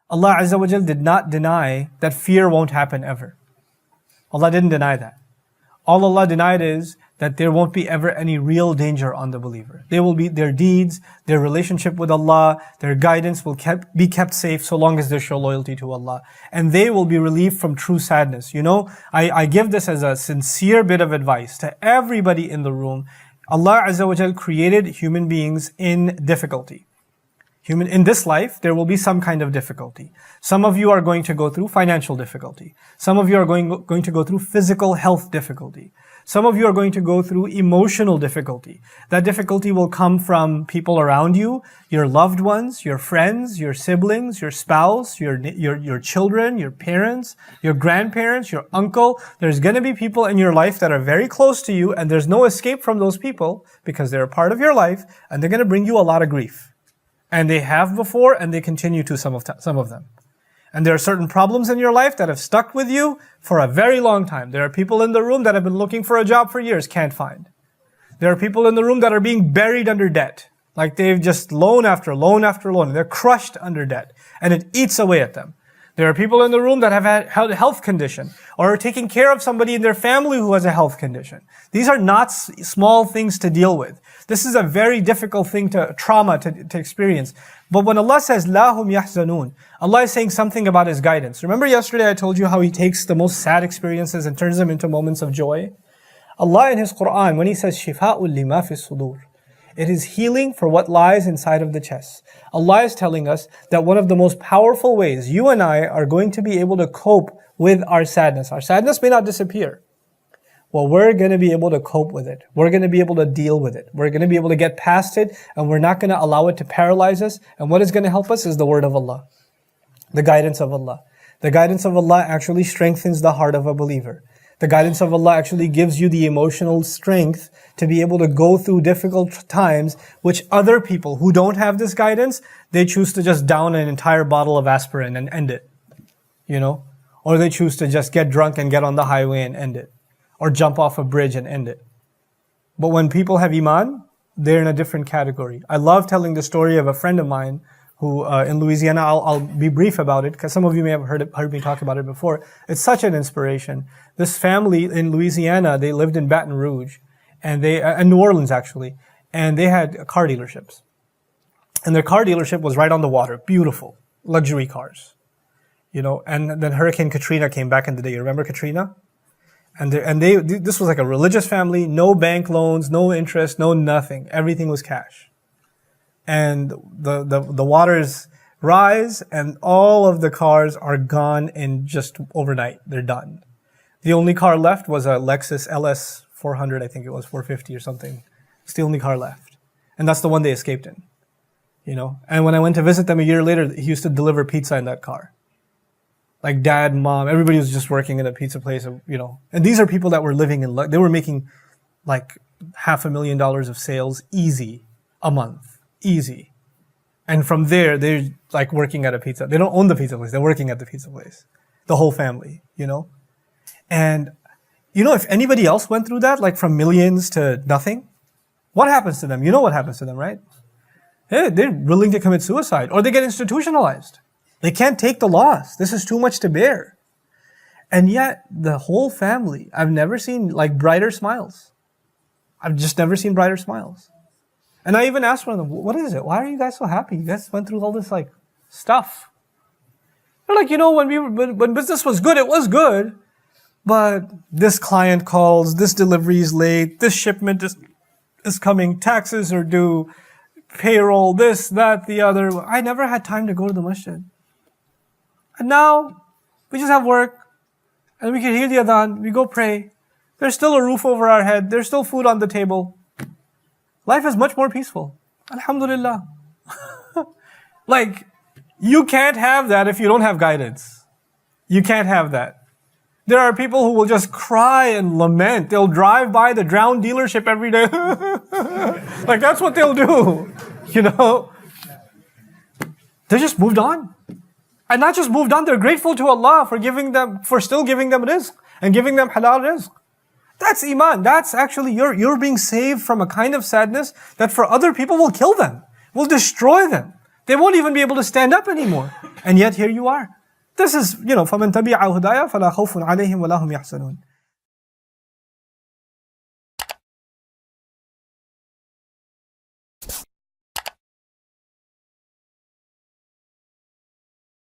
Allah Azza wa Jal did not deny that fear won't happen ever. Allah didn't deny that. All Allah denied is that there won't be ever any real danger on the believer. They will be, their deeds, their relationship with Allah, their guidance will be kept safe so long as they show loyalty to Allah. And they will be relieved from true sadness. You know, I give this as a sincere bit of advice to everybody in the room. Allah Azza wa Jal created human beings in difficulty. In this life, there will be some kind of difficulty. Some of you are going to go through financial difficulty. Some of you are going to go through physical health difficulty. Some of you are going to go through emotional difficulty. That difficulty will come from people around you, your loved ones, your friends, your siblings, your spouse, your children, your parents, your grandparents, your uncle. There's going to be people in your life that are very close to you, and there's no escape from those people because they're a part of your life, and they're going to bring you a lot of grief. And they have before, and they continue to some of them. And there are certain problems in your life that have stuck with you for a very long time. There are people in the room that have been looking for a job for years, can't find. There are people in the room that are being buried under debt. Like they've just loan after loan after loan. They're crushed under debt. And it eats away at them. There are people in the room that have had a health condition or are taking care of somebody in their family who has a health condition. These are not small things to deal with. This is a very difficult thing trauma to experience. But when Allah says, لَا هُمْ يَحْزَنُونَ, Allah is saying something about His guidance. Remember yesterday I told you how He takes the most sad experiences and turns them into moments of joy? Allah in His Quran, when He says, شِفَاءٌ لِمَا فِي الصُّدُورِ, it is healing for what lies inside of the chest. Allah is telling us that one of the most powerful ways you and I are going to be able to cope with our sadness. Our sadness may not disappear. Well, we're going to be able to cope with it. We're going to be able to deal with it. We're going to be able to get past it, and we're not going to allow it to paralyze us. And what is going to help us is the word of Allah, the guidance of Allah. The guidance of Allah actually strengthens the heart of a believer. The guidance of Allah actually gives you the emotional strength to be able to go through difficult times, which other people who don't have this guidance, they choose to just down an entire bottle of aspirin and end it. You know? Or they choose to just get drunk and get on the highway and end it. Or jump off a bridge and end it. But when people have Iman, they're in a different category. I love telling the story of a friend of mine who in Louisiana, I'll be brief about it because some of you may have heard me talk about it before. It's such an inspiration. This family in Louisiana, they lived in Baton Rouge, and in New Orleans actually, and they had car dealerships. And their car dealership was right on the water, beautiful, luxury cars. You know, and then Hurricane Katrina came back in the day. You remember Katrina? And this was like a religious family, no bank loans, no interest, no nothing. Everything was cash. And the waters rise, and all of the cars are gone in just overnight. They're done. The only car left was a Lexus LS 400, I think it was 450 or something. It's the only car left. And that's the one they escaped in. You know? And when I went to visit them a year later, he used to deliver pizza in that car. Like dad, mom, everybody was just working in a pizza place, you know. And these are people that were living in, they were making like $500,000 of sales easy a month. Easy. And from there, they're like working at a pizza. They don't own the pizza place. They're working at the pizza place. The whole family, you know. And, you know, if anybody else went through that, like from millions to nothing, what happens to them? You know what happens to them, right? They're willing to commit suicide, or they get institutionalized. They can't take the loss. This is too much to bear. And yet, the whole family, I've never seen like brighter smiles. I've just never seen brighter smiles. And I even asked one of them, what is it? Why are you guys so happy? You guys went through all this like stuff. They're like, you know, when business was good, it was good. But this client calls, this delivery is late, this shipment is coming, taxes are due, payroll, this, that, the other. I never had time to go to the masjid. And now, we just have work, and we can hear the adhan, we go pray. There's still a roof over our head, there's still food on the table. Life is much more peaceful. Alhamdulillah. Like, you can't have that if you don't have guidance. You can't have that. There are people who will just cry and lament. They'll drive by the drowned dealership every day. Like, that's what they'll do. You know? They just moved on. And not just moved on, they're grateful to Allah for still giving them rizq and giving them halal rizq. That's iman. That's actually, you're being saved from a kind of sadness that for other people will kill them, will destroy them. They won't even be able to stand up anymore. And yet here you are. This is, فَمَنْ تَبِعَ هُدَايَ فَلَا خَوْفٌ عَلَيْهِمْ وَلَا هُمْ يَحْزَنُونَ.